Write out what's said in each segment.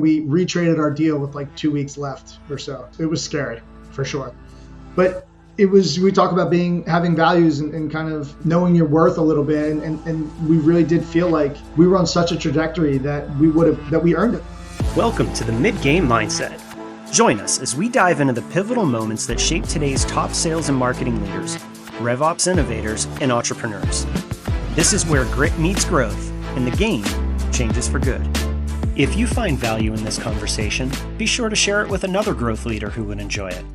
we retraded our deal with like 2 weeks left or so. It was scary for sure. But we talk about having values and kind of knowing your worth a little bit. And we really did feel like we were on such a trajectory that we earned it. Welcome to the Midgame Mindset. Join us as we dive into the pivotal moments that shape today's top sales and marketing leaders, RevOps innovators, and entrepreneurs. This is where grit meets growth and the game changes for good. If you find value in this conversation, be sure to share it with another growth leader who would enjoy it.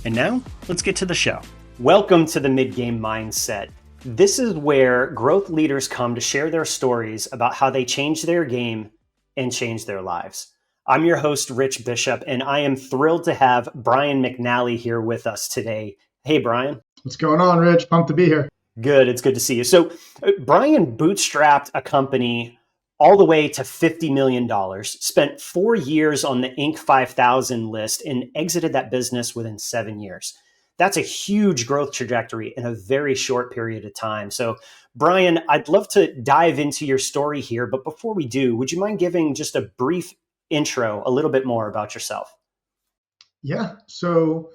And now, let's get to the show. Welcome to the Midgame Mindset. This is where growth leaders come to share their stories about how they changed their game and changed their lives. I'm your host, Rich Bishop, and I am thrilled to have Brian McNally here with us today. Hey, Brian. What's going on, Rich? Pumped to be here. Good. It's good to see you. So Brian bootstrapped a company all the way to $50 million, spent 4 years on the Inc. 5000 list, and exited that business within 7 years. That's a huge growth trajectory in a very short period of time. So, Brian, I'd love to dive into your story here, but before we do, would you mind giving just a brief intro, a little bit more about yourself? Yeah. So,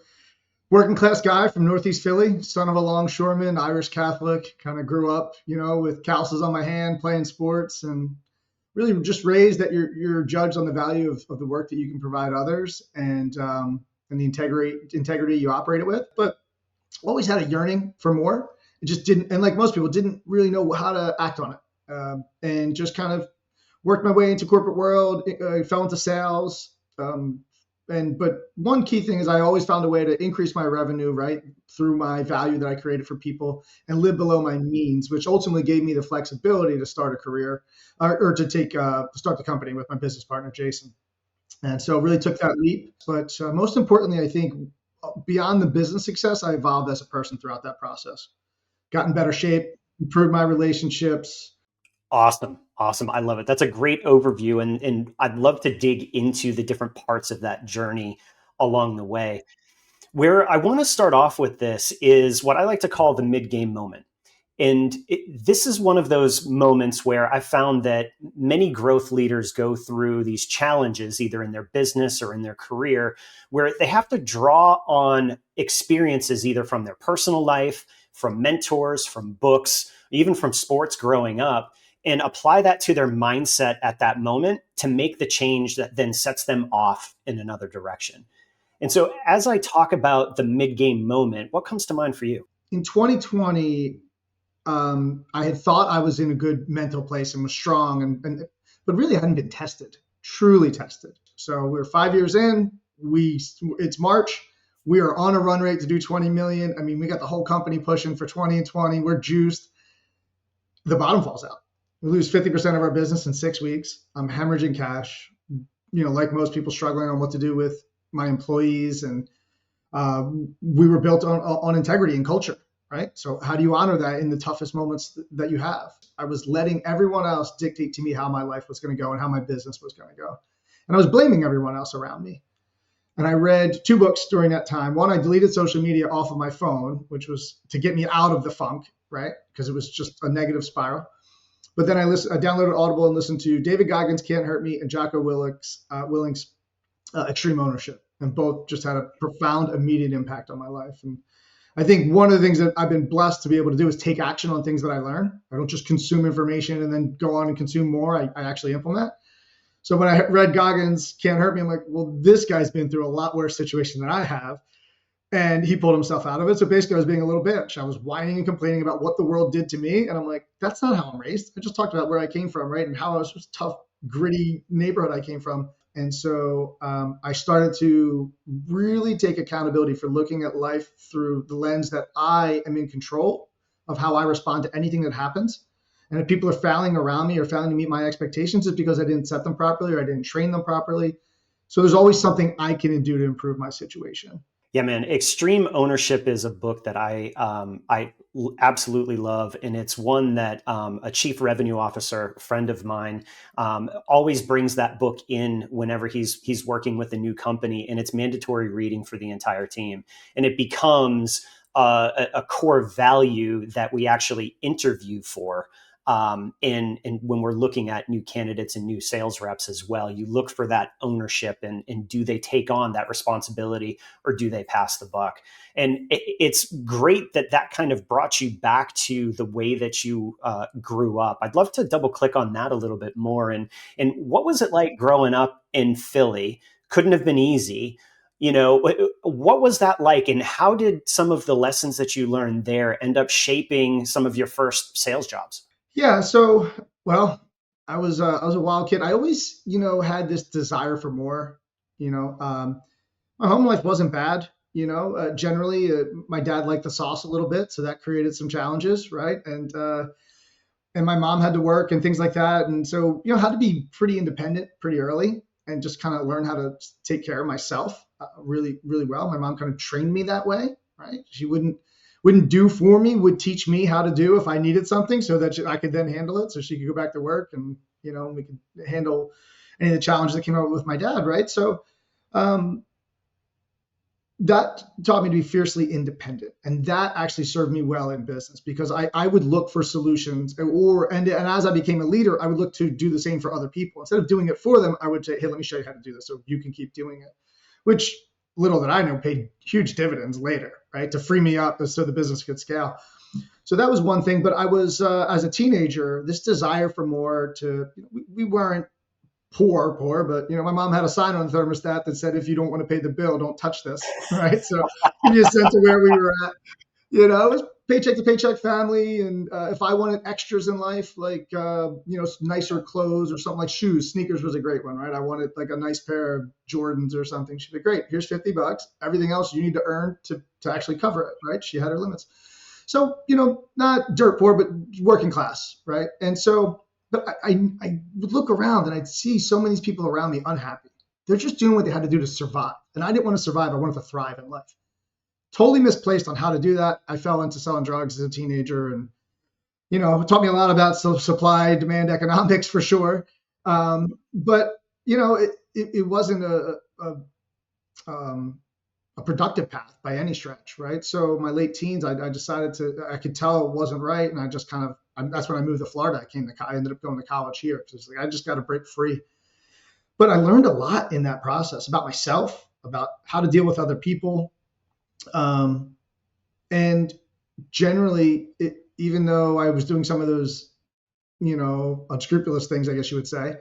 working class guy from Northeast Philly, son of a longshoreman, Irish Catholic, kind of grew up, with calluses on my hand, playing sports, and really just raised that you're judged on the value of the work that you can provide others and the integrity you operate it with. But always had a yearning for more. It just didn't, and like most people, didn't really know how to act on it. And just kind of worked my way into corporate world, fell into sales. But one key thing is I always found a way to increase my revenue, right, through my value that I created for people and live below my means, which ultimately gave me the flexibility to start a career or to start the company with my business partner, Jason. And so really took that leap. But most importantly, I think beyond the business success, I evolved as a person throughout that process, got in better shape, improved my relationships. Awesome. I love it. That's a great overview. And I'd love to dig into the different parts of that journey along the way. Where I want to start off with this is what I like to call the mid-game moment. And this is one of those moments where I found that many growth leaders go through these challenges, either in their business or in their career, where they have to draw on experiences either from their personal life, from mentors, from books, even from sports growing up, and apply that to their mindset at that moment to make the change that then sets them off in another direction. And so as I talk about the mid-game moment, what comes to mind for you? In 2020, I had thought I was in a good mental place and was strong, but really hadn't been truly tested. So we're 5 years in, it's March. We are on a run rate to do 20 million. I mean, we got the whole company pushing for 20 and 20. We're juiced. The bottom falls out. We lose 50% of our business in 6 weeks. I'm hemorrhaging cash, like most people, struggling on what to do with my employees. And we were built on integrity and culture, right? So how do you honor that in the toughest moments that you have? I was letting everyone else dictate to me how my life was going to go and how my business was going to go. And I was blaming everyone else around me. And I read 2 books during that time. One, I deleted social media off of my phone, which was to get me out of the funk, right? Because it was just a negative spiral. But then I downloaded Audible and listened to David Goggins' Can't Hurt Me and Jocko Willink's Extreme Ownership. And both just had a profound, immediate impact on my life. And I think one of the things that I've been blessed to be able to do is take action on things that I learn. I don't just consume information and then go on and consume more. I actually implement. So when I read Goggins' Can't Hurt Me, I'm like, well, this guy's been through a lot worse situation than I have. And he pulled himself out of it. So basically I was being a little bitch. I was whining and complaining about what the world did to me. And I'm like, that's not how I'm raised. I just talked about where I came from, right? And how it was just tough, gritty neighborhood I came from. And so I started to really take accountability for looking at life through the lens that I am in control of how I respond to anything that happens. And if people are failing around me or failing to meet my expectations, it's because I didn't set them properly or I didn't train them properly. So there's always something I can do to improve my situation. Yeah, man. Extreme Ownership is a book that I absolutely love. And it's one that a chief revenue officer, friend of mine, always brings that book in whenever he's working with a new company, and it's mandatory reading for the entire team. And it becomes a core value that we actually interview for And when we're looking at new candidates and new sales reps as well, you look for that ownership, and do they take on that responsibility, or do they pass the buck? And it's great that that kind of brought you back to the way that you grew up. I'd love to double click on that a little bit more. And what was it like growing up in Philly? Couldn't have been easy. What was that like, and how did some of the lessons that you learned there end up shaping some of your first sales jobs? Yeah. So, well, I was a wild kid. I always, had this desire for more. You know, my home life wasn't bad. Generally, my dad liked the sauce a little bit, so that created some challenges, right? And my mom had to work and things like that, and so had to be pretty independent pretty early, and just kind of learn how to take care of myself really, really well. My mom kind of trained me that way, right? She wouldn't do for me, would teach me how to do if I needed something, so that I could then handle it, so she could go back to work, and we could handle any of the challenges that came up with my dad, right? So um, that taught me to be fiercely independent, and that actually served me well in business, because I would look for solutions, and as I became a leader, I would look to do the same for other people. Instead of doing it for them, I would say, hey, let me show you how to do this so you can keep doing it, which, little did I know, paid huge dividends later, right, to free me up so the business could scale. So that was one thing. But I was, as a teenager, this desire for more. We weren't poor, but my mom had a sign on the thermostat that said, if you don't want to pay the bill, don't touch this, right? So give you a sense of where we were at. It was paycheck to paycheck family. And if I wanted extras in life, like, nicer clothes or something, like shoes, sneakers was a great one, right? I wanted like a nice pair of Jordans or something. She'd be, great, here's $50. Everything else you need to earn to actually cover it, right? She had her limits. So, not dirt poor, but working class, right? And so, but I would look around and I'd see so many people around me unhappy. They're just doing what they had to do to survive. And I didn't want to survive. I wanted to thrive in life. Totally misplaced on how to do that. I fell into selling drugs as a teenager, and it taught me a lot about supply demand economics for sure. But it wasn't a productive path by any stretch, right? So my late teens, I decided I could tell it wasn't right, and I just that's when I moved to Florida. I ended up going to college here, because it's like I just got to break free. But I learned a lot in that process about myself, about how to deal with other people. And generally, even though I was doing some of those, unscrupulous things, I guess you would say,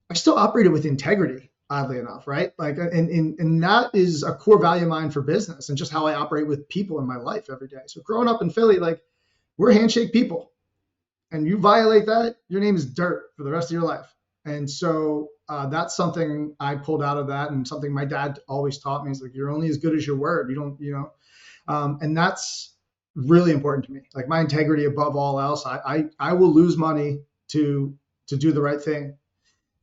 I still operated with integrity, oddly enough, right? Like, and that is a core value of mine for business, and just how I operate with people in my life every day. So growing up in Philly, like, we're handshake people, and you violate that, your name is dirt for the rest of your life. And so that's something I pulled out of that, and something my dad always taught me is like, you're only as good as your word. You don't, and that's really important to me. Like, my integrity above all else. I will lose money to do the right thing.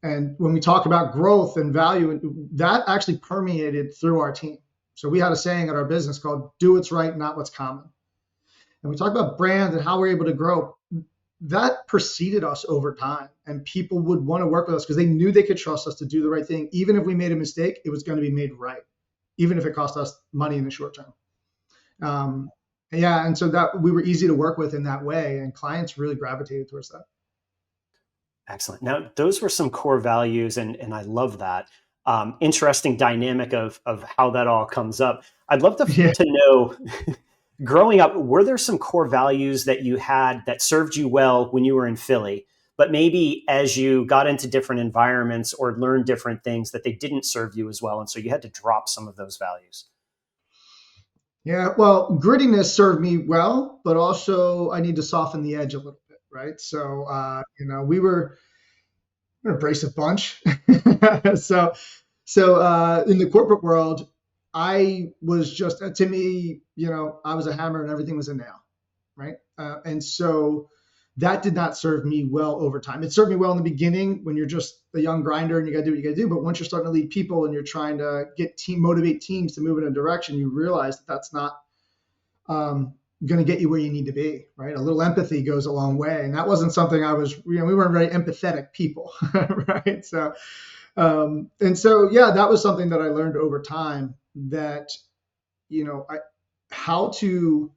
And when we talk about growth and value, that actually permeated through our team. So we had a saying at our business called "Do what's right, not what's common." And we talk about brand and how we're able to grow. That preceded us over time, and people would want to work with us because they knew they could trust us to do the right thing. Even if we made a mistake, it was going to be made right, even if it cost us money in the short term. And so that we were easy to work with in that way, and clients really gravitated towards that. Excellent. Now, those were some core values, and I love that. Interesting dynamic of how that all comes up. I'd love Yeah. to know, growing up, were there some core values that you had that served you well when you were in Philly, but maybe as you got into different environments or learned different things, that they didn't serve you as well, and so you had to drop some of those values? Yeah, well, grittiness served me well, but also I need to soften the edge a little bit, right? So, we were an abrasive bunch. so, so in the corporate world, I was just, to me, I was a hammer and everything was a nail, right? And so that did not serve me well over time. It served me well in the beginning when you're just a young grinder and you got to do what you got to do. But once you're starting to lead people and you're trying to motivate teams to move in a direction, you realize that that's not going to get you where you need to be, right? A little empathy goes a long way. And that wasn't something we weren't very empathetic people, right? So, that was something that I learned over time, that, how to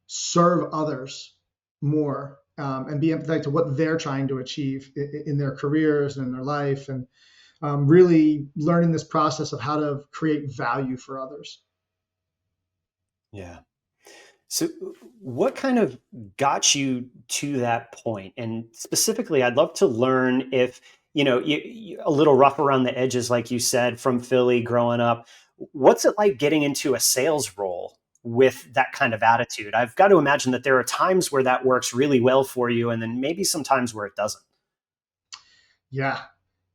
serve others more and be empathetic to what they're trying to achieve in their careers and in their life, and really learning this process of how to create value for others. Yeah. So, what kind of got you to that point? And specifically, I'd love to learn if, a little rough around the edges, like you said, from Philly growing up. What's it like getting into a sales role with that kind of attitude? I've got to imagine that there are times where that works really well for you, and then maybe some times where it doesn't. Yeah.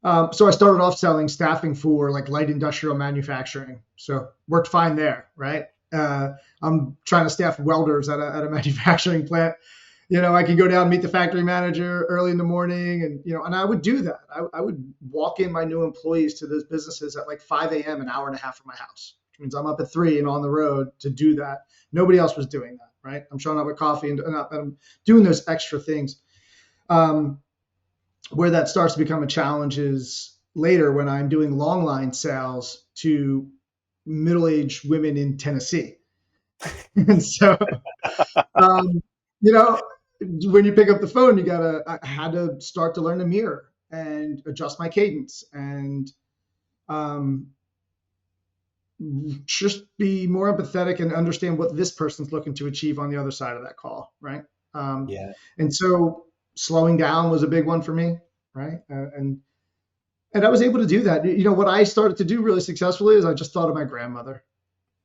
So I started off selling staffing for like light industrial manufacturing. So worked fine there, right? I'm trying to staff welders at a manufacturing plant. I could go down and meet the factory manager early in the morning, and I would do that. I would walk in my new employees to those businesses at like 5 a.m., an hour and a half from my house, which means I'm up at 3 and on the road to do that. Nobody else was doing that, right? I'm showing up with coffee and I'm doing those extra things. Where that starts to become a challenge is later when I'm doing long line sales to middle-aged women in Tennessee. And so, um, you know, when you pick up the phone, I had to start to learn to mirror and adjust my cadence and um, just be more empathetic and understand what this person's looking to achieve on the other side of that call, right? Um, Yeah. and so slowing down was a big one for me, right? And I was able to do that. What I started to do really successfully is I just thought of my grandmother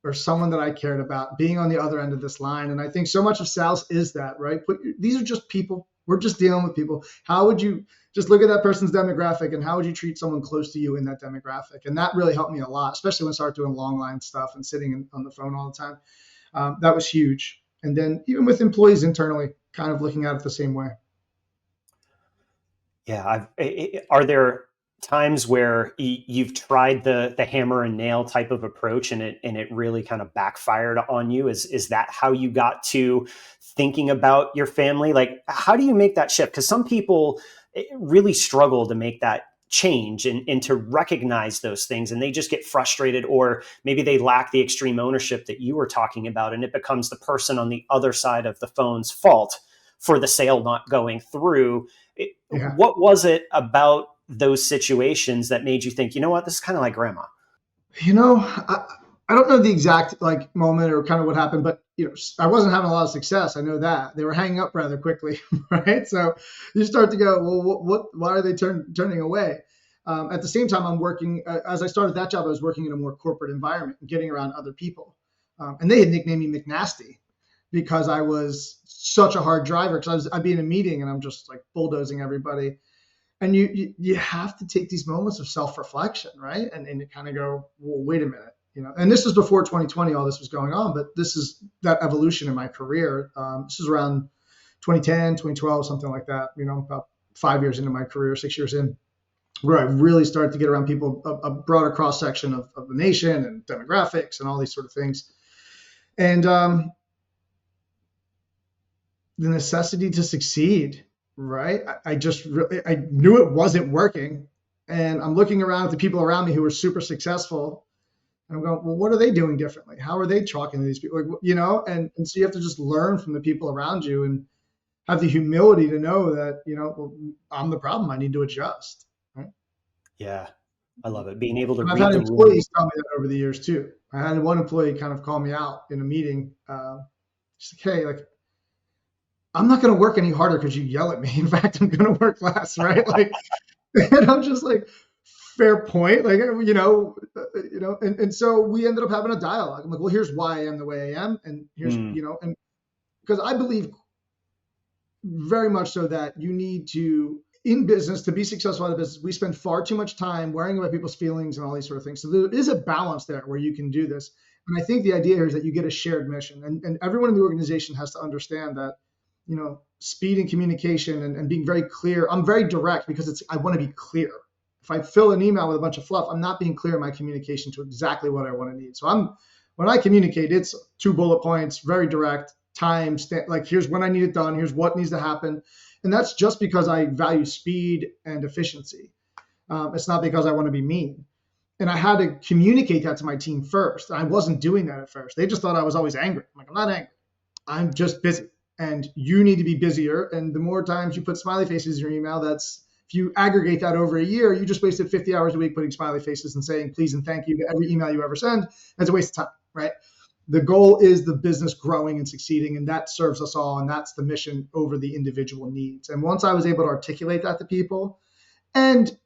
or someone that I cared about being on the other end of this line. And I think so much of sales is that, right? These are just people. We're just dealing with people. How would you just look at that person's demographic and how would you treat someone close to you in that demographic? And that really helped me a lot, especially when I started doing long line stuff and sitting on the phone all the time. That was huge. And then even with employees internally, kind of looking at it the same way. Yeah. Are there times where you've tried the hammer and nail type of approach and it really kind of backfired on you? Is that how you got to thinking about your family? Like, how do you make that shift? Because some people really struggle to make that change and to recognize those things, and they just get frustrated, or maybe they lack the extreme ownership that you were talking about, and it becomes the person on the other side of the phone's fault for the sale not going through. Yeah. What was it about those situations that made you think, you know what, this is kind of like grandma? I don't know the exact like moment or kind of what happened, but I wasn't having a lot of success. I know that they were hanging up rather quickly, right? So you start to go, well, why are they turning away? At the same time, I'm working. As I started that job, I was working in a more corporate environment, getting around other people, and they had nicknamed me McNasty because I was such a hard driver. Because I'd be in a meeting and I'm just like bulldozing everybody. And you have to take these moments of self-reflection, right? And you kind of go, well, wait a minute, And this was before 2020, all this was going on, but this is that evolution in my career. This is around 2010, 2012, something like that. About 5 years into my career, 6 years in, where I really started to get around people, a broader cross section of the nation and demographics and all these sort of things. And the necessity to succeed. Right. I knew it wasn't working. And I'm looking around at the people around me who are super successful. And I'm going, well, what are they doing differently? How are they talking to these people? And so you have to just learn from the people around you and have the humility to know that, well, I'm the problem. I need to adjust. Right. Yeah. I love it. Being able to And I've read had the room. employees tell me that over the years too. I had one employee kind of call me out in a meeting. She's like, hey, like, I'm not going to work any harder because you yell at me. In fact, I'm going to work less, right? Like, and I'm just like, fair point. Like, and so we ended up having a dialogue. I'm like, well, here's why I am the way I am. And here's, and because I believe very much so that you need to, in business, to be successful in business, we spend far too much time worrying about people's feelings and all these sort of things. So there is a balance there where you can do this. And I think the idea here is that you get a shared mission, and everyone in the organization has to understand that, speed and communication and being very clear. I'm very direct because I want to be clear. If I fill an email with a bunch of fluff, I'm not being clear in my communication to exactly what I want to need. So when I communicate, it's 2 bullet points, very direct, like here's when I need it done, here's what needs to happen. And that's just because I value speed and efficiency. It's not because I want to be mean. And I had to communicate that to my team first. I wasn't doing that at first. They just thought I was always angry. I'm like, I'm not angry. I'm just busy. and you need to be busier. And the more times you put smiley faces in your email, if you aggregate that over a year, you just wasted 50 hours a week putting smiley faces and saying please and thank you to every email you ever send. That's a waste of time, right? The goal is the business growing and succeeding, and that serves us all, and that's the mission over the individual needs. And once I was able to articulate that to people and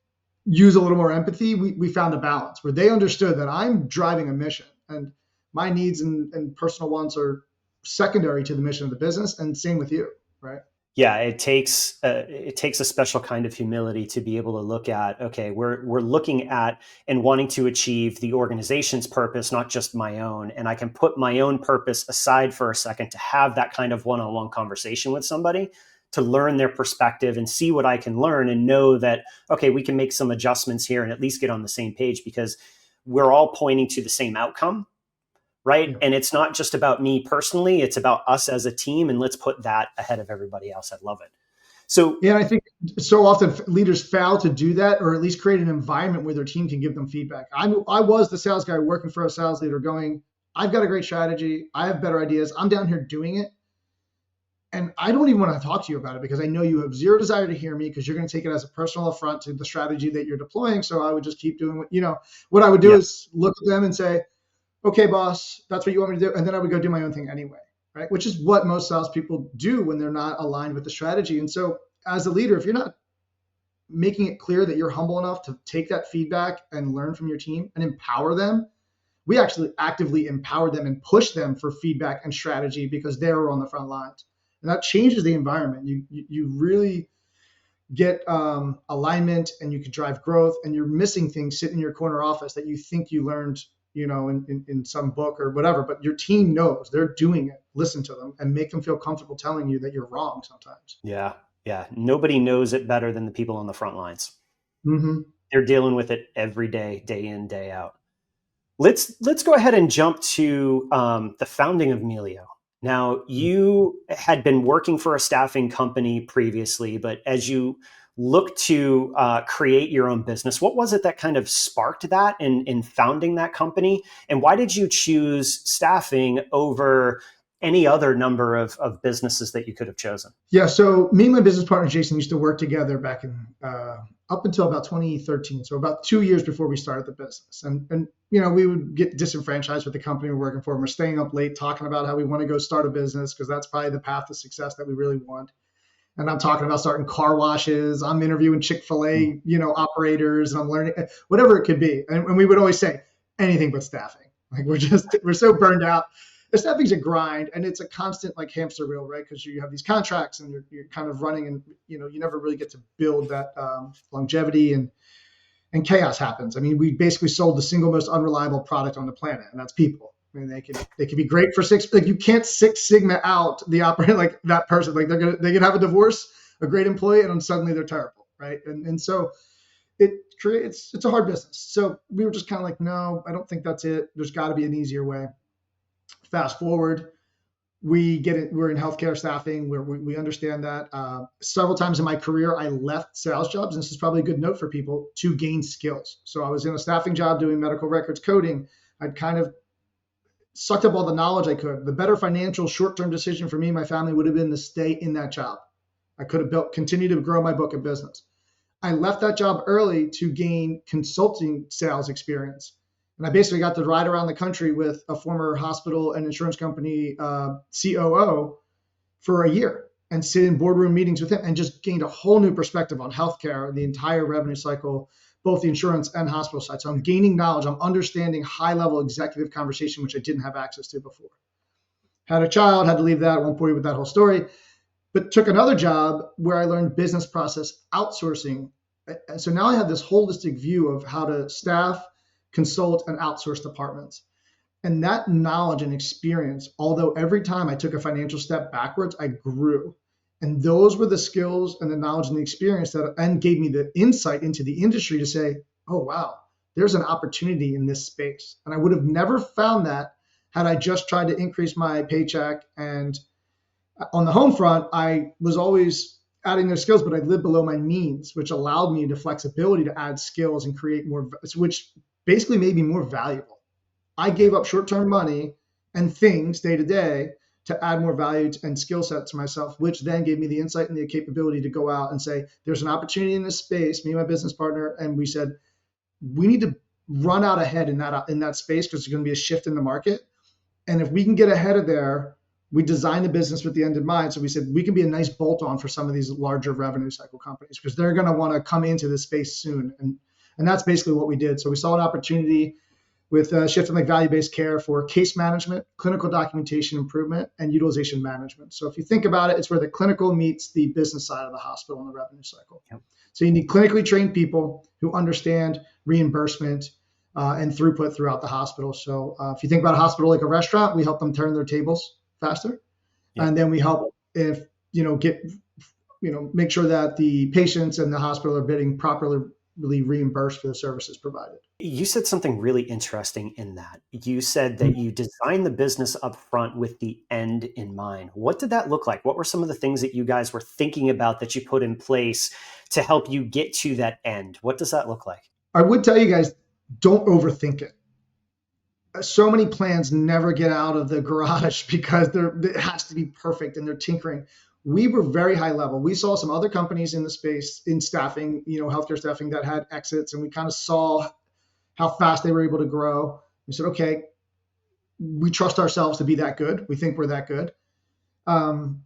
use a little more empathy, we found a balance where they understood that I'm driving a mission, and my needs and personal wants are secondary to the mission of the business, and same with you, right? Yeah, it takes a special kind of humility to be able to look at, okay, we're looking at and wanting to achieve the organization's purpose, not just my own. And I can put my own purpose aside for a second to have that kind of one-on-one conversation with somebody, to learn their perspective and see what I can learn, and know that, okay, we can make some adjustments here and at least get on the same page, because we're all pointing to the same outcome. Right. Yeah. And it's not just about me personally, it's about us as a team. And let's put that ahead of everybody else. I love it. So, yeah, I think so often leaders fail to do that, or at least create an environment where their team can give them feedback. I was the sales guy working for a sales leader going, I've got a great strategy. I have better ideas. I'm down here doing it. And I don't even want to talk to you about it because I know you have zero desire to hear me, because you're going to take it as a personal affront to the strategy that you're deploying. So I would just keep doing what I would do is look at them and say, okay, boss, that's what you want me to do. And then I would go do my own thing anyway, right? Which is what most salespeople do when they're not aligned with the strategy. And so as a leader, if you're not making it clear that you're humble enough to take that feedback and learn from your team and empower them, we actually actively empower them and push them for feedback and strategy because they're on the front lines. And that changes the environment. You really get alignment, and you can drive growth, and you're missing things sitting in your corner office that you think you learned in some book or whatever, but your team knows they're doing it. Listen to them and make them feel comfortable telling you that you're wrong sometimes. Yeah. Yeah. Nobody knows it better than the people on the front lines. Mm-hmm. They're dealing with it every day, day in, day out. Let's go ahead and jump to the founding of Meleeo. Now, you had been working for a staffing company previously, but as you look to create your own business, what was it that kind of sparked that in founding that company? And why did you choose staffing over any other number of businesses that you could have chosen? Yeah, so me and my business partner, Jason, used to work together back in up until about 2013. So about 2 years before we started the business. And we would get disenfranchised with the company we're working for. And we're staying up late talking about how we want to go start a business because that's probably the path to success that we really want. And I'm talking about starting car washes. I'm interviewing Chick-fil-A, operators, and I'm learning whatever it could be. And we would always say anything but staffing. Like we're so burned out. Staffing's a grind, and it's a constant like hamster wheel, right? Because you have these contracts, and you're kind of running, and you never really get to build that longevity, and chaos happens. I mean, we basically sold the single most unreliable product on the planet, and that's people. I mean, they could be great for you can't Six Sigma out the operator like that person. Like they can have a divorce, a great employee, and then suddenly they're terrible, right? And so it's a hard business. So we were just kind of like, no, I don't think that's it. There's got to be an easier way. Fast forward, we get it. We're in healthcare staffing where we understand that. Several times in my career, I left sales jobs, and this is probably a good note for people, to gain skills. So I was in a staffing job doing medical records coding. I'd kind of sucked up all the knowledge I could. The better financial short-term decision for me and my family would have been to stay in that job. I could have continue to grow my book of business. I left that job early to gain consulting sales experience. And I basically got to ride around the country with a former hospital and insurance company COO for a year and sit in boardroom meetings with him and just gained a whole new perspective on healthcare, the entire revenue cycle, both the insurance and hospital side. So I'm gaining knowledge. I'm understanding high-level executive conversation, which I didn't have access to before. Had a child, had to leave that. I won't bore you with that whole story. But took another job where I learned business process outsourcing. And so now I have this holistic view of how to staff, consult, and outsource departments. And that knowledge and experience, although every time I took a financial step backwards, I grew. And those were the skills and the knowledge and the experience that and gave me the insight into the industry to say, oh, wow, there's an opportunity in this space. And I would have never found that had I just tried to increase my paycheck. And on the home front, I was always adding those skills, but I lived below my means, which allowed me the flexibility to add skills and create more, which basically made me more valuable. I gave up short-term money and things day to day to add more value and skill set to myself, which then gave me the insight and the capability to go out and say, there's an opportunity in this space, me and my business partner. And we said, we need to run out ahead in that space because there's going to be a shift in the market. And if we can get ahead of there, we designed the business with the end in mind. So we said we can be a nice bolt-on for some of these larger revenue cycle companies because they're going to want to come into this space soon. And that's basically what we did. So we saw an opportunity with shifting like value-based care for case management, clinical documentation improvement, and utilization management. So if you think about it, it's where the clinical meets the business side of the hospital in the revenue cycle. Yep. So you need clinically trained people who understand reimbursement and throughput throughout the hospital. So if you think about a hospital like a restaurant, we help them turn their tables faster. Yep. And then we help make sure that the patients and the hospital are getting properly reimbursed for the services provided. You said something really interesting in that. You said that you designed the business up front with the end in mind. What did that look like? What were some of the things that you guys were thinking about that you put in place to help you get to that end? What does that look like? I would tell you guys, don't overthink it. So many plans never get out of the garage because it has to be perfect and they're tinkering. We were very high level. We saw some other companies in the space in staffing, healthcare staffing that had exits, and we kind of saw how fast they were able to grow. We said, okay, we trust ourselves to be that good. We think we're that good. And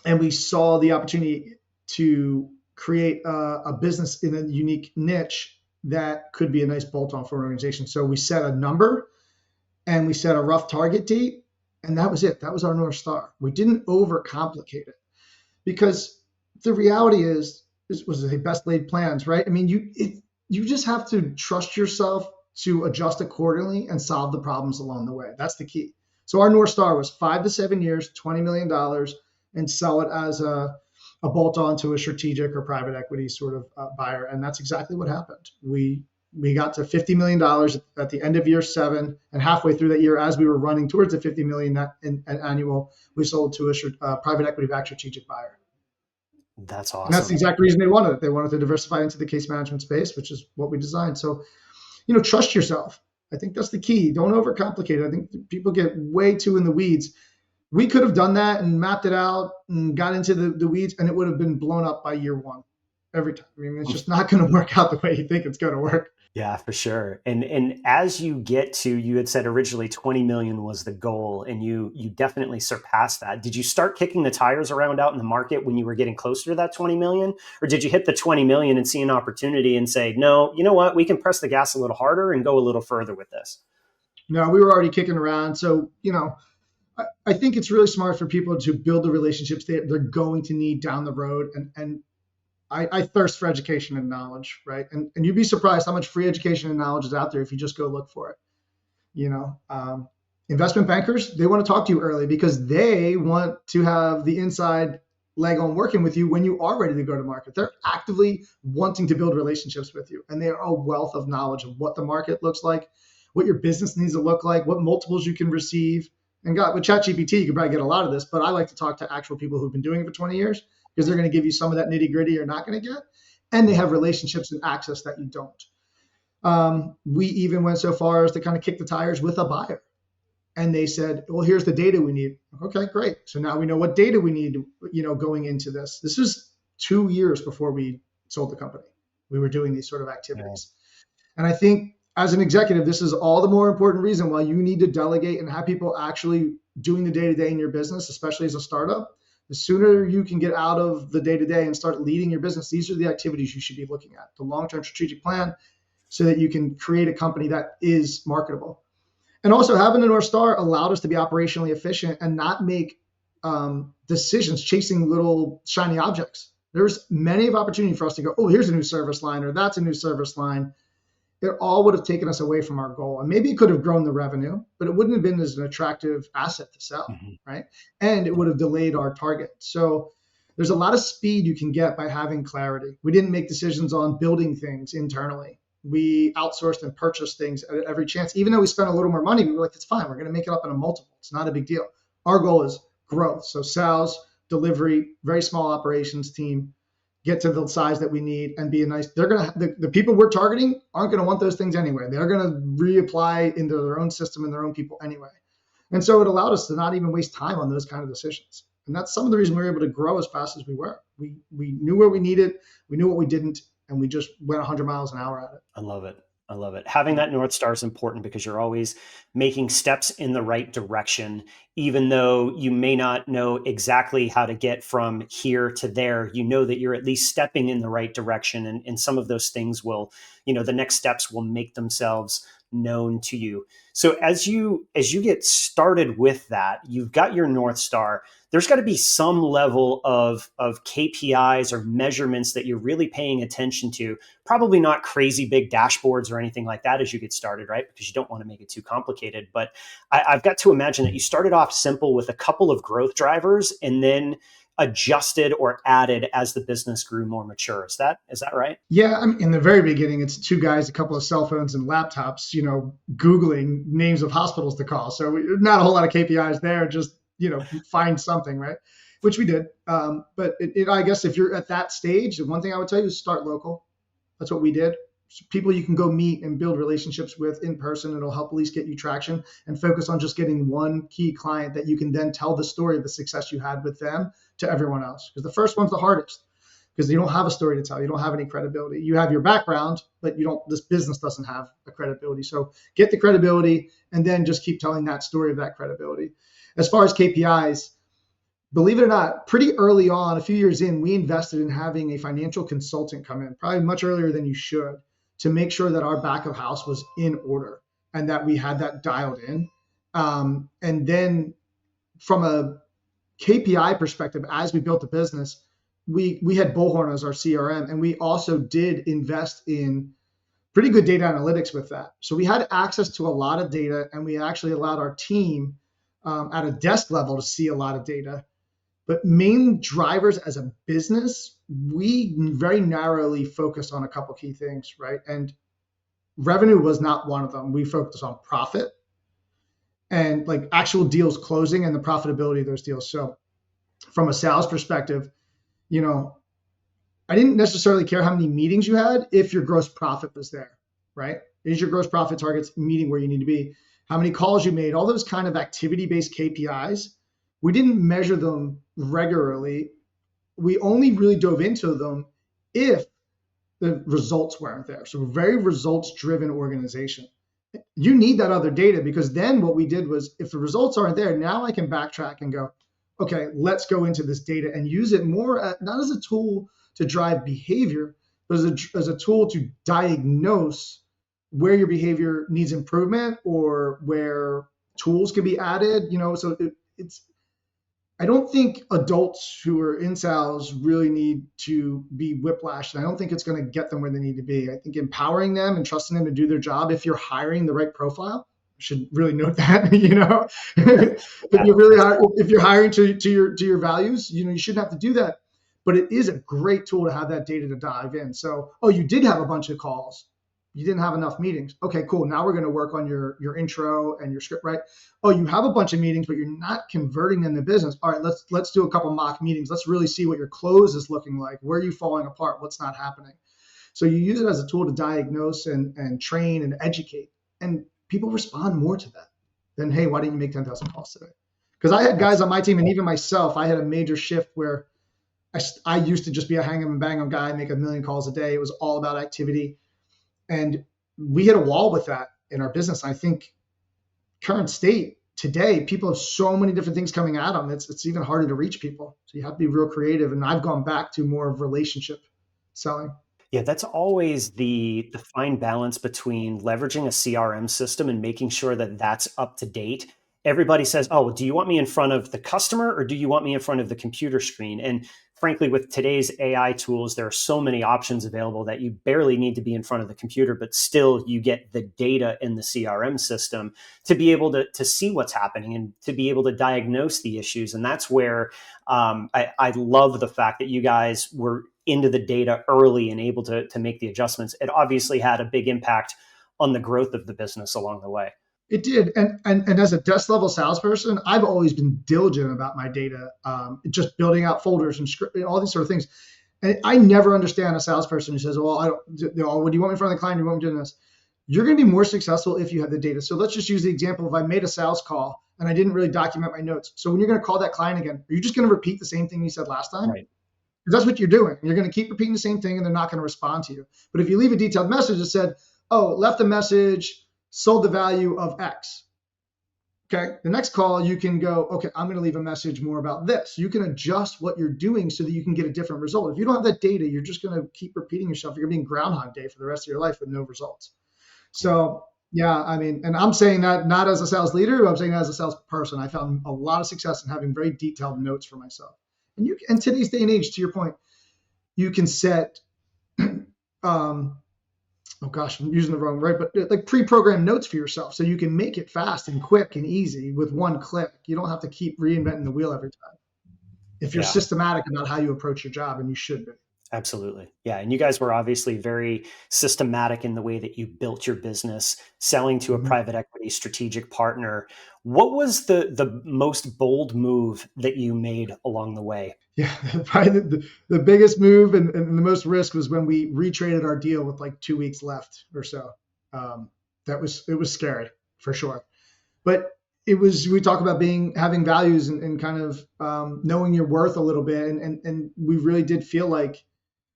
we saw the opportunity to create a business in a unique niche that could be a nice bolt-on for an organization. So we set a number and we set a rough target date, and that was it. That was our North Star. We didn't overcomplicate it because the reality is, this was a best laid plans, right? I mean, you just have to trust yourself to adjust accordingly and solve the problems along the way. That's the key. So our North Star was 5 to 7 years, $20 million, and sell it as a bolt-on to a strategic or private equity sort of buyer. And that's exactly what happened. We got to $50 million at the end of year 7, and halfway through that year, as we were running towards the $50 million in annual, we sold to a private equity-backed strategic buyer. That's awesome. And that's the exact reason they wanted it. They wanted to diversify into the case management space, which is what we designed. So, trust yourself. I think that's the key. Don't overcomplicate it. I think people get way too in the weeds. We could have done that and mapped it out and got into the weeds, and it would have been blown up by year 1 every time. I mean, it's just not going to work out the way you think it's going to work. Yeah, for sure. And as you get to, you had said originally 20 million was the goal, and you definitely surpassed that. Did you start kicking the tires around out in the market when you were getting closer to that 20 million? Or did you hit the 20 million and see an opportunity and say, no, you know what, we can press the gas a little harder and go a little further with this? No, we were already kicking around. So, I think it's really smart for people to build the relationships they're going to need down the road. And I thirst for education and knowledge, right? And you'd be surprised how much free education and knowledge is out there if you just go look for it. Investment bankers, they want to talk to you early because they want to have the inside leg on working with you when you are ready to go to market. They're actively wanting to build relationships with you, and they are a wealth of knowledge of what the market looks like, what your business needs to look like, what multiples you can receive. And with ChatGPT, you can probably get a lot of this, but I like to talk to actual people who've been doing it for 20 years because they're going to give you some of that nitty gritty you're not going to get. And they have relationships and access that you don't. We even went so far as to kind of kick the tires with a buyer. And they said, well, here's the data we need. Okay, great. So now we know what data we need, going into this. This was 2 years before we sold the company. We were doing these sort of activities. Yeah. And I think as an executive, this is all the more important reason why you need to delegate and have people actually doing the day-to-day in your business, especially as a startup. The sooner you can get out of the day-to-day and start leading your business, these are the activities you should be looking at. The long-term strategic plan so that you can create a company that is marketable. And also having a North Star allowed us to be operationally efficient and not make decisions chasing little shiny objects. There's many of opportunity for us to go, oh, here's a new service line, or that's a new service line. It all would have taken us away from our goal. And maybe it could have grown the revenue, but it wouldn't have been as an attractive asset to sell, right? And it would have delayed our target. So there's a lot of speed you can get by having clarity. We didn't make decisions on building things internally. We outsourced and purchased things at every chance. Even though we spent a little more money, we were like, it's fine. We're going to make it up in a multiple. It's not a big deal. Our goal is growth. So sales, delivery, very small operations team, get to the size that we need and be a nice, the people we're targeting aren't going to want those things anyway. They're going to reapply into their own system and their own people anyway. And so it allowed us to not even waste time on those kind of decisions. And that's some of the reason we were able to grow as fast as we were. We knew where we needed, we knew what we didn't, and we just went 100 miles an hour at it. I love it. I love it. Having that North Star is important because you're always making steps in the right direction, even though you may not know exactly how to get from here to there. You know that you're at least stepping in the right direction. And some of those things will, the next steps will make themselves known to you. So as you get started with that, you've got your North Star. There's got to be some level of KPIs or measurements that you're really paying attention to. Probably not crazy big dashboards or anything like that as you get started, right? Because you don't want to make it too complicated. But I've got to imagine that you started off simple with a couple of growth drivers and then adjusted or added as the business grew more mature. Is that right? Yeah, I mean, in the very beginning, it's two guys, a couple of cell phones and laptops, Googling names of hospitals to call. So not a whole lot of KPIs there, just, find something, right? Which we did. But I guess if you're at that stage, the one thing I would tell you is start local. That's what we did. So people you can go meet and build relationships with in person. It'll help at least get you traction, and focus on just getting one key client that you can then tell the story of the success you had with them to everyone else. Because the first one's the hardest, because you don't have a story to tell. You don't have any credibility. You have your background, but this business doesn't have a credibility. So get the credibility and then just keep telling that story of that credibility. As far as KPIs, believe it or not, pretty early on, a few years in, we invested in having a financial consultant come in, probably much earlier than you should, to make sure that our back of house was in order and that we had that dialed in. And then from a KPI perspective, as we built the business, we had Bullhorn as our CRM, and we also did invest in pretty good data analytics with that. So we had access to a lot of data, and we actually allowed our team at a desk level to see a lot of data. But main drivers as a business, we very narrowly focused on a couple key things, right? And revenue was not one of them. We focused on profit and like actual deals closing and the profitability of those deals. So from a sales perspective, I didn't necessarily care how many meetings you had if your gross profit was there, right? Is your gross profit targets meeting where you need to be? How many calls you made? All those kind of activity-based KPIs. We didn't measure them regularly. We only really dove into them if the results weren't there. So we're a very results-driven organization. You need that other data, because then what we did was, if the results aren't there, now I can backtrack and go, okay, let's go into this data and use it more, not as a tool to drive behavior, but as a tool to diagnose where your behavior needs improvement or where tools can be added. So I don't think adults who are in sales really need to be whiplashed. And I don't think it's going to get them where they need to be. I think empowering them and trusting them to do their job, if you're hiring the right profile, I should really note that, if you're hiring to your values, you shouldn't have to do that. But it is a great tool to have that data to dive in. So, you did have a bunch of calls. You didn't have enough meetings. Okay, cool. Now we're going to work on your intro and your script, right? Oh, you have a bunch of meetings, but you're not converting them to business. All right, let's do a couple mock meetings. Let's really see what your close is looking like. Where are you falling apart? What's not happening? So you use it as a tool to diagnose and train and educate. And people respond more to that than, hey, why didn't you make 10,000 calls today? Because I had guys on my team, and even myself, I had a major shift where I used to just be a hang 'em and bang 'em guy, make 1 million calls a day. It was all about activity. And we hit a wall with that in our business. I think current state today, people have so many different things coming at them. It's even harder to reach people. So you have to be real creative. And I've gone back to more of relationship selling. Yeah, that's always the fine balance between leveraging a CRM system and making sure that that's up to date. Everybody says, oh, well, do you want me in front of the customer or do you want me in front of the computer screen? And frankly, with today's AI tools, there are so many options available that you barely need to be in front of the computer, but still you get the data in the CRM system to be able to see what's happening and to be able to diagnose the issues. And that's where I love the fact that you guys were into the data early and able to make the adjustments. It obviously had a big impact on the growth of the business along the way. It did. And as a desk level salesperson, I've always been diligent about my data, just building out folders and script, all these sort of things. And I never understand a salesperson who says, well, what do you want me in front of the client? Do you want me doing this? You're going to be more successful if you have the data. So let's just use the example of I made a sales call and I didn't really document my notes. So when you're going to call that client again, are you just going to repeat the same thing you said last time? Right. Because that's what you're doing. You're going to keep repeating the same thing and they're not going to respond to you. But if you leave a detailed message that said, oh, left a message, sold the value of X. Okay. The next call, you can go, okay, I'm going to leave a message more about this. You can adjust what you're doing so that you can get a different result. If you don't have that data, you're just going to keep repeating yourself. You're going to be in Groundhog Day for the rest of your life with no results. So, yeah, I mean, and I'm saying that not as a sales leader, I'm saying that as a salesperson. I found a lot of success in having very detailed notes for myself. And in today's day and age, to your point, you can set, oh gosh, I'm using the wrong word, but like pre-programmed notes for yourself. So you can make it fast and quick and easy with one click. You don't have to keep reinventing the wheel every time. If you're systematic about how you approach your job, and you should be. Absolutely. Yeah. And you guys were obviously very systematic in the way that you built your business, selling to a private equity strategic partner. What was the most bold move that you made along the way? Yeah, probably the biggest move and the most risk was when we retraded our deal with like 2 weeks left or so. It was scary for sure. But we talk about having values and kind of knowing your worth a little bit. And we really did feel like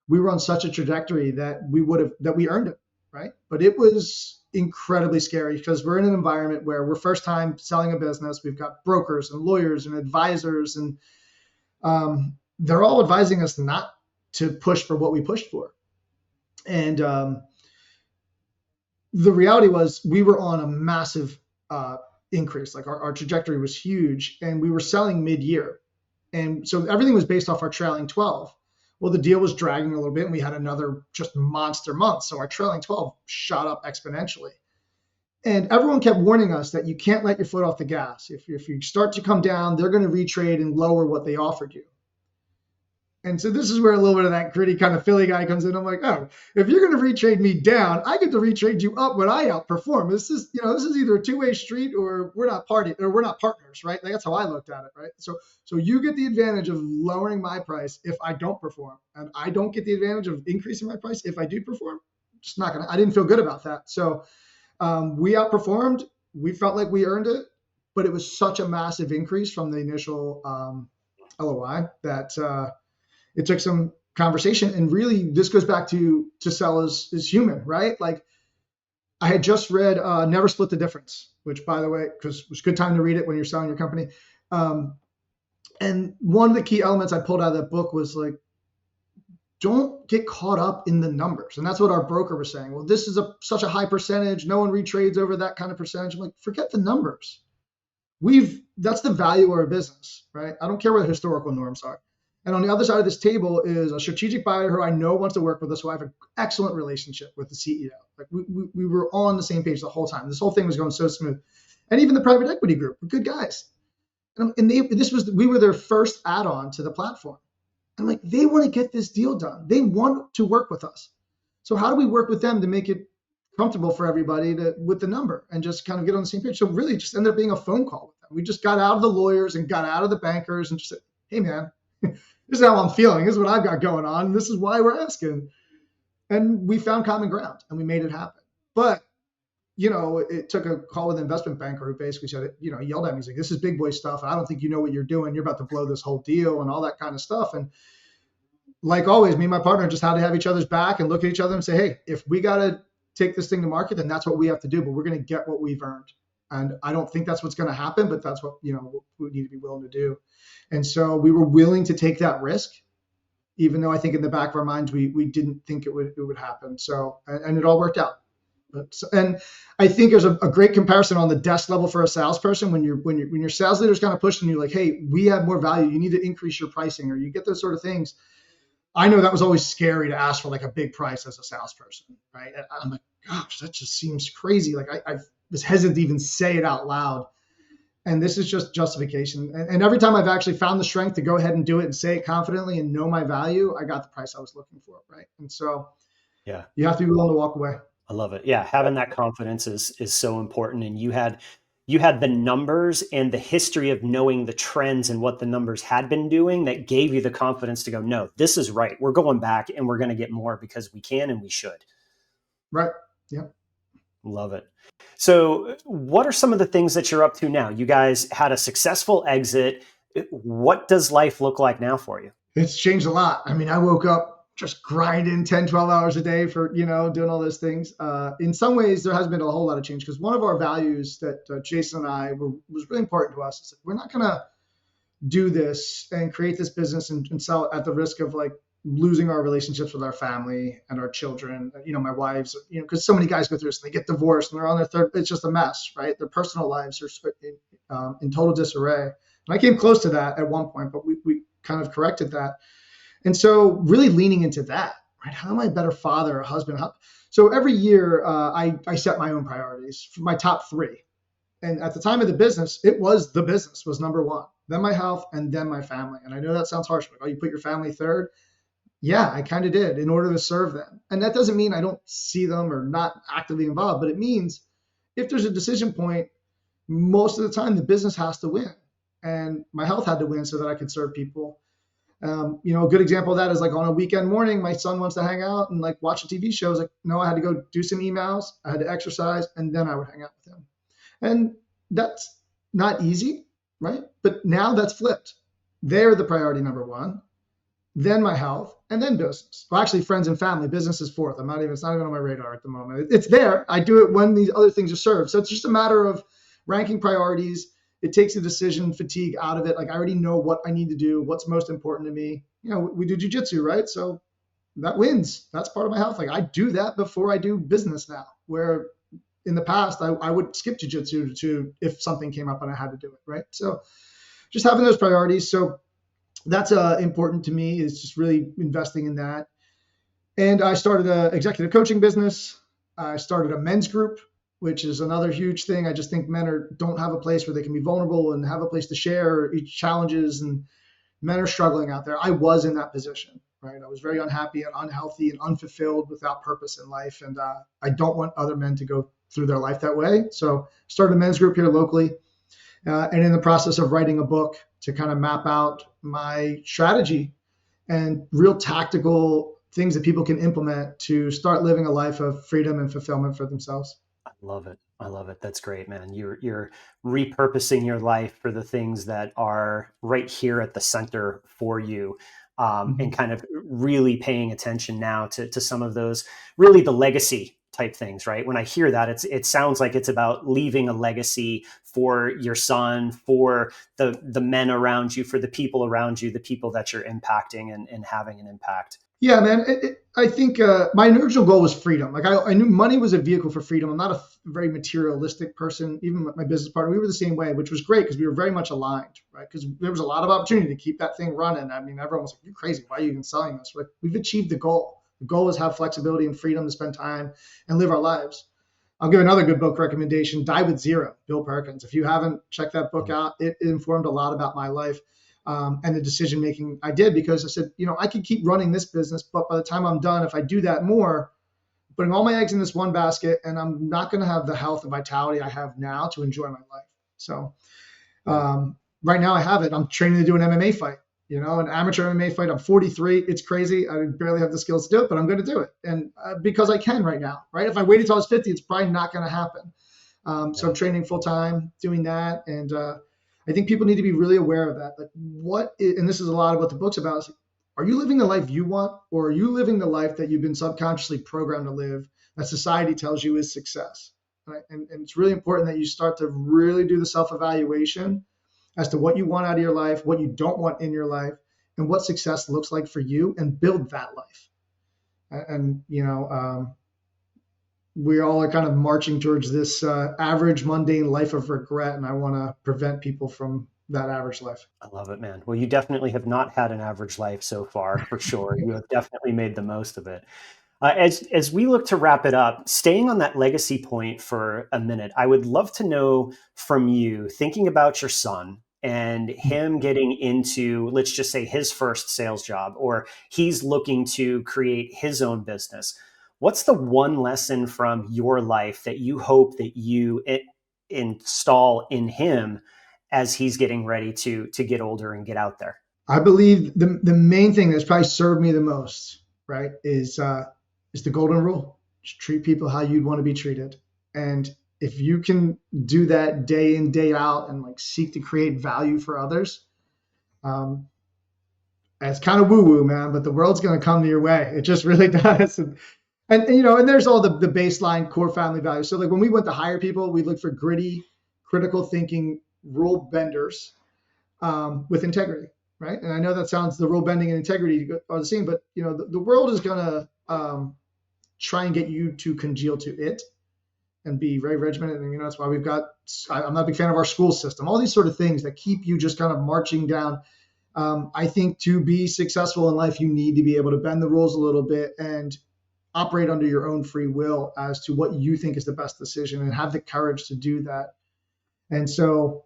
we were on such a trajectory that we earned it, right? But it was incredibly scary because we're in an environment where we're first time selling a business. We've got brokers and lawyers and advisors, and they're all advising us not to push for what we pushed for. And the reality was we were on a massive increase. Like our trajectory was huge, and we were selling mid-year. And so everything was based off our trailing 12. Well, the deal was dragging a little bit and we had another just monster month. So our trailing 12 shot up exponentially. And everyone kept warning us that you can't let your foot off the gas. If you start to come down, they're going to retrade and lower what they offered you. And so this is where a little bit of that gritty kind of Philly guy comes in. I'm like, oh, if you're going to retrade me down, I get to retrade you up when I outperform. This is either a two-way street or we're not partners, right? Like, that's how I looked at it, right? So you get the advantage of lowering my price if I don't perform, and I don't get the advantage of increasing my price if I do perform. Just not gonna. I didn't feel good about that. So we outperformed. We felt like we earned it, but it was such a massive increase from the initial LOI that. It took some conversation, and really this goes back to sell is human, right? Like, I had just read Never Split the Difference, which, by the way, because it was a good time to read it when you're selling your company. And one of the key elements I pulled out of that book was like, don't get caught up in the numbers. And that's what our broker was saying. Well, this is such a high percentage. No one retrades over that kind of percentage. I'm like, forget the numbers. That's the value of our business, right? I don't care what the historical norms are. And on the other side of this table is a strategic buyer who I know wants to work with us, who I have an excellent relationship with the CEO. Like, we were on the same page the whole time. This whole thing was going so smooth. And even the private equity group were good guys. And we were their first add-on to the platform. And like, they want to get this deal done. They want to work with us. So how do we work with them to make it comfortable for everybody with the number and just kind of get on the same page? So really just ended up being a phone call with them. We just got out of the lawyers and got out of the bankers and just said, hey man, this is how I'm feeling. This is what I've got going on. This is why we're asking. And we found common ground and we made it happen. But, it took a call with an investment banker who basically said, he yelled at me. He's like, this is big boy stuff. I don't think you know what you're doing. You're about to blow this whole deal and all that kind of stuff. And like always, me and my partner just had to have each other's back and look at each other and say, hey, if we got to take this thing to market, then that's what we have to do. But we're going to get what we've earned. And I don't think that's what's going to happen, but that's what, we need to be willing to do. And so we were willing to take that risk, even though I think in the back of our minds, we didn't think it would happen. So, and it all worked out. And I think there's a great comparison on the desk level for a salesperson when your sales leader's kind of pushing you like, hey, we have more value. You need to increase your pricing, or you get those sort of things. I know that was always scary to ask for like a big price as a salesperson, right? And I'm like, gosh, that just seems crazy. Like I was hesitant to even say it out loud. And this is just justification. And every time I've actually found the strength to go ahead and do it and say it confidently and know my value, I got the price I was looking for, right? And so yeah, you have to be willing to walk away. I love it. Yeah, having that confidence is so important. And you had the numbers and the history of knowing the trends and what the numbers had been doing that gave you the confidence to go, no, this is right. We're going back and we're going to get more because we can and we should. Right. Yeah. Love it. So, what are some of the things that you're up to now? You guys had a successful exit. What does life look like now for you? It's changed a lot. I mean, I woke up just grinding 10, 12 hours a day for, doing all those things. In some ways, there hasn't been a whole lot of change because one of our values that Jason and was really important to us is that we're not going to do this and create this business and sell it at the risk of like losing our relationships with our family and our children, my wives, because so many guys go through this and they get divorced and they're on their third, it's just a mess, right? Their personal lives are in total disarray. And I came close to that at one point, but we kind of corrected that. And so really leaning into that, right? How am I a better father, a husband? So every year I set my own priorities for my top three. And at the time of the business, the business was number one, then my health, and then my family. And I know that sounds harsh, but you put your family third. Yeah, I kind of did in order to serve them. And that doesn't mean I don't see them or not actively involved, but it means if there's a decision point, most of the time the business has to win. And my health had to win so that I could serve people. A good example of that is like on a weekend morning, my son wants to hang out and like watch a TV show. I was like, no, I had to go do some emails. I had to exercise, and then I would hang out with him. And that's not easy, right? But now that's flipped. They're the priority number one, then my health, and then business. Well, actually, friends and family. Business is fourth. It's not even on my radar at the moment. It's there. I do it when these other things are served. So it's just a matter of ranking priorities. It takes the decision fatigue out of it. Like I already know what I need to do, what's most important to me. We do jujitsu, right? So that wins. That's part of my health. Like I do that before I do business now, where in the past I would skip jujitsu to if something came up and I had to do it, right? So just having those priorities. So that's important to me, is just really investing in that. And I started an executive coaching business. I started a men's group, which is another huge thing. I just think men don't have a place where they can be vulnerable and have a place to share each challenges, and men are struggling out there. I was in that position, right? I was very unhappy and unhealthy and unfulfilled without purpose in life. And I don't want other men to go through their life that way. So started a men's group here locally, and in the process of writing a book to kind of map out my strategy and real tactical things that people can implement to start living a life of freedom and fulfillment for themselves. I love it. I love it. That's great, man. You're repurposing your life for the things that are right here at the center for you, and kind of really paying attention now to some of those, really the legacy type things, right? When I hear that, it sounds like it's about leaving a legacy for your son, for the men around you, for the people around you, the people that you're impacting and having an impact. Yeah, man. I think my original goal was freedom. Like I knew money was a vehicle for freedom. I'm not a very materialistic person. Even my business partner, we were the same way, which was great because we were very much aligned, right? Because there was a lot of opportunity to keep that thing running. I mean, everyone was like, "You're crazy. Why are you even selling this?" Like, we've achieved the goal. The goal is have flexibility and freedom to spend time and live our lives. I'll give another good book recommendation: Die with Zero, Bill Perkins. If you haven't checked that book out, it informed a lot about my life. And the decision making I did, because I said, I could keep running this business, but by the time I'm done, if I do that more, putting all my eggs in this one basket, and I'm not going to have the health and vitality I have now to enjoy my life. So right now I have it. I'm training to do an MMA fight, an amateur MMA fight. I'm 43. It's crazy. I barely have the skills to do it, but I'm going to do it. And because I can right now, right? If I waited until I was 50, it's probably not going to happen. So I'm training full time, doing that. And I think people need to be really aware of that. Like and this is a lot of what the book's about. Is, are you living the life you want, or are you living the life that you've been subconsciously programmed to live, that society tells you is success? Right? And it's really important that you start to really do the self-evaluation as to what you want out of your life, what you don't want in your life, and what success looks like for you, and build that life. And we all are kind of marching towards this average, mundane life of regret, and I want to prevent people from that average life. I love it, man. Well, you definitely have not had an average life so far, for sure. You have definitely made the most of it. As we look to wrap it up, staying on that legacy point for a minute, I would love to know from you, thinking about your son and him getting into, let's just say, his first sales job, or he's looking to create his own business. What's the one lesson from your life that you hope that you install in him as he's getting ready to get older and get out there? I believe the main thing that's probably served me the most, right, is the golden rule. Just treat people how you'd want to be treated. And if you can do that day in, day out, and like seek to create value for others, it's kind of woo woo, man, but the world's going to come your way. It just really does. And and there's all the baseline core family values. So like when we went to hire people, we looked for gritty, critical thinking rule benders with integrity, right? And I know that sounds, the rule bending and integrity are the same, but the world is going to try and get you to congeal to it and be very regimented. And that's why I'm not a big fan of our school system, all these sort of things that keep you just kind of marching down. I think to be successful in life, you need to be able to bend the rules a little bit and operate under your own free will as to what you think is the best decision, and have the courage to do that. And so,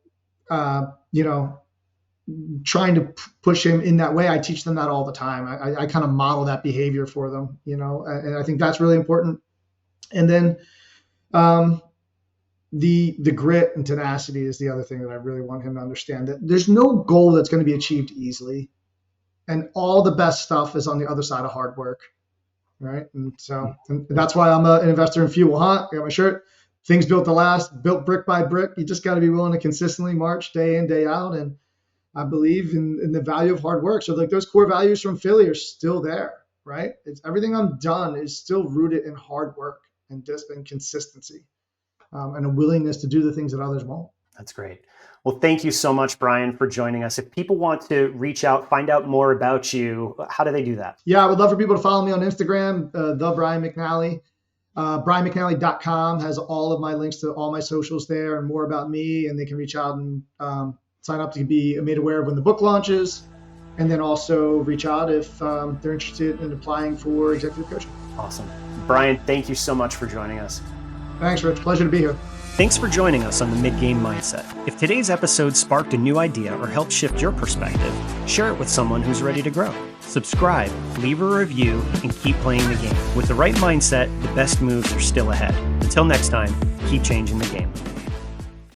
trying to push him in that way, I teach them that all the time. I kind of model that behavior for them, and I think that's really important. And then the grit and tenacity is the other thing that I really want him to understand, that there's no goal that's going to be achieved easily, and all the best stuff is on the other side of hard work. Right. And that's why I'm an investor in Fuel, huh? I got my shirt, things built to last, built brick by brick. You just got to be willing to consistently march day in, day out. And I believe in the value of hard work. So like those core values from Philly are still there, right? It's everything I've done is still rooted in hard work and consistency, and a willingness to do the things that others won't. That's great. Well, thank you so much, Brian, for joining us. If people want to reach out, find out more about you, how do they do that? Yeah, I would love for people to follow me on Instagram, the Brian McNally. BrianMcNally.com has all of my links to all my socials there and more about me, and they can reach out and sign up to be made aware of when the book launches, and then also reach out if they're interested in applying for executive coaching. Awesome. Brian, thank you so much for joining us. Thanks, Rich. Pleasure to be here. Thanks for joining us on the Midgame Mindset. If today's episode sparked a new idea or helped shift your perspective, share it with someone who's ready to grow. Subscribe, leave a review, and keep playing the game. With the right mindset, the best moves are still ahead. Until next time, keep changing the game.